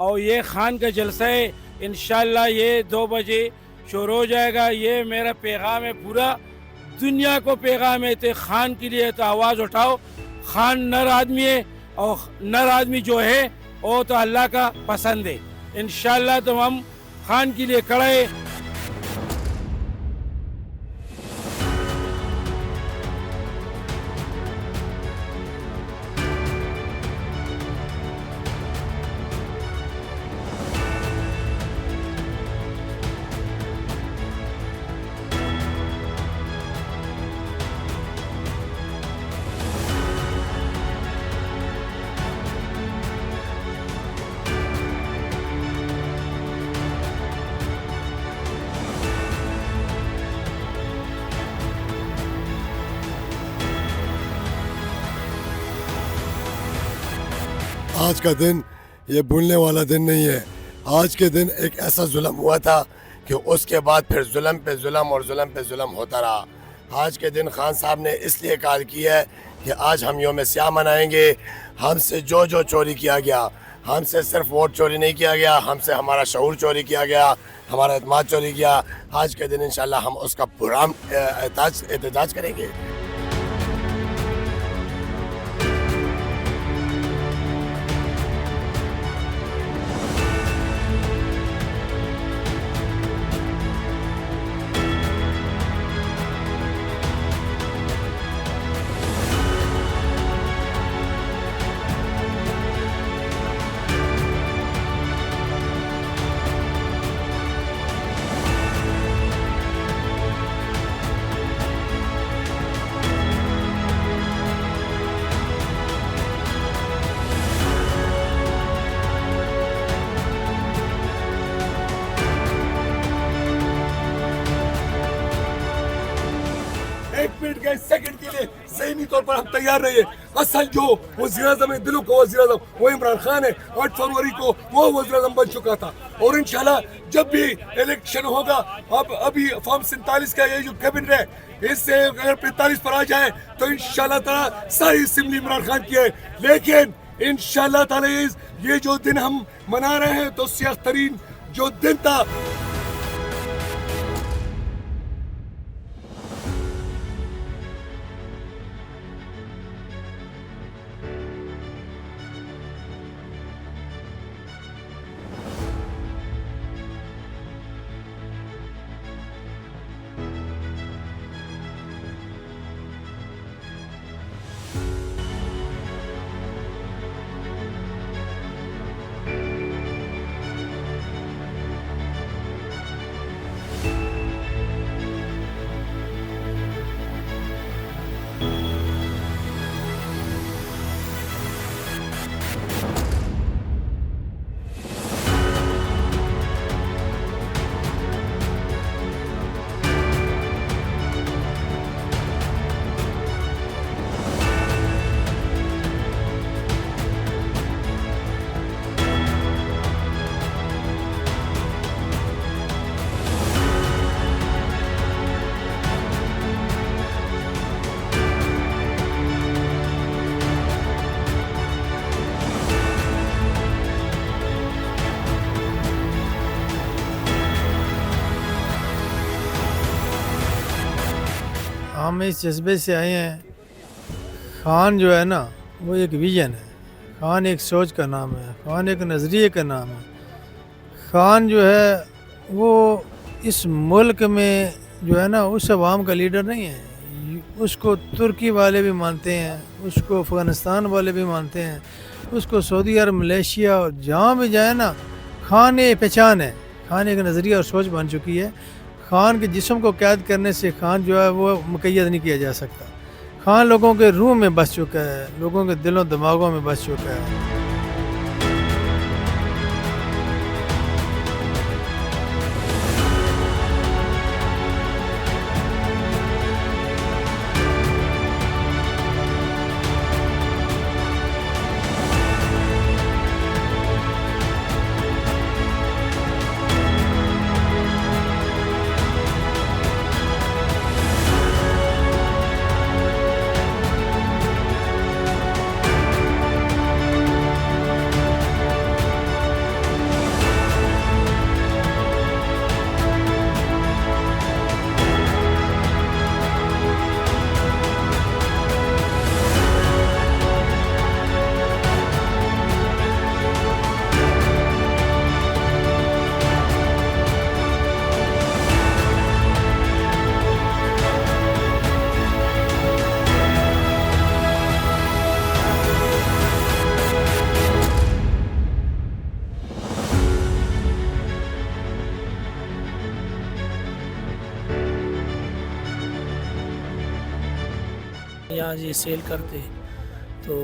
और ये खान का जलसा है, इंशाल्लाह ये 2 बजे शुरू हो जाएगा। ये मेरा पैगाम है, पूरा दुनिया को पैगाम है, तो खान के लिए तो आवाज़ उठाओ। खान नर आदमी है, और नर आदमी जो है वो तो अल्लाह का पसंद है। इंशाल्लाह तो हम खान के लिए खड़े हैं। आज का दिन ये भूलने वाला दिन नहीं है। आज के दिन एक ऐसा जुल्म हुआ था कि उसके बाद फिर जुल्म पे जुल्म और जुल्म पे जुल्म होता रहा। आज के दिन खान साहब ने इसलिए कॉल की है कि आज हम यौम स्याह मनाएंगे। हमसे जो जो चोरी किया गया, हमसे सिर्फ वोट चोरी नहीं किया गया, हमसे हमारा शऊर चोरी किया गया, हमारा एतमाद चोरी किया। आज के दिन इंशाल्लाह हम उसका पूरा एहतजाज करेंगे। एक मिनट के सेकंड के लिए ज़हनी तौर पर हम तैयार रहिए। असल जो वज़ीर-ए-आज़म है, दिलों को वज़ीर-ए-आज़म वो इमरान खान है। 8 फरवरी को वो वज़ीर-ए-आज़म बन चुका था, और इंशाल्लाह जब भी इलेक्शन होगा, अब अभी फॉर्म 47 का ये जो कैबिनेट है, इससे अगर 45 पर आ जाए तो इंशाल्लाह ताला सारी असेंबली इमरान खान की है। लेकिन इंशाल्लाह ताला ये जो दिन हम मना रहे हैं तो सियाह तरीन जो दिन था। हम इस जज्बे से आए हैं। खान जो है ना, वो एक विजन है। खान एक सोच का नाम है। खान एक नज़रिए का नाम है। खान जो है वो इस मुल्क में जो है ना, उस अवाम का लीडर नहीं है। उसको तुर्की वाले भी मानते हैं, उसको अफ़गानिस्तान वाले भी मानते हैं, उसको सऊदी अरब, मलेशिया, और जहाँ भी जाए ना, खान एक पहचान है। खान एक नज़रिया और सोच बन चुकी है। खान के जिस्म को कैद करने से खान जो है वो मुक़य्यद नहीं किया जा सकता। खान लोगों के रूह में बस चुका है, लोगों के दिलों दिमागों में बस चुका है। यहाँ ये सेल करते तो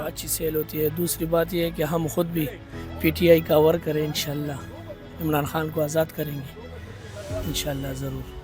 अच्छी सेल होती है। दूसरी बात यह है कि हम ख़ुद भी PTI का वर्क करें, इंशाल्लाह इमरान खान को आज़ाद करेंगे इंशाल्लाह ज़रूर।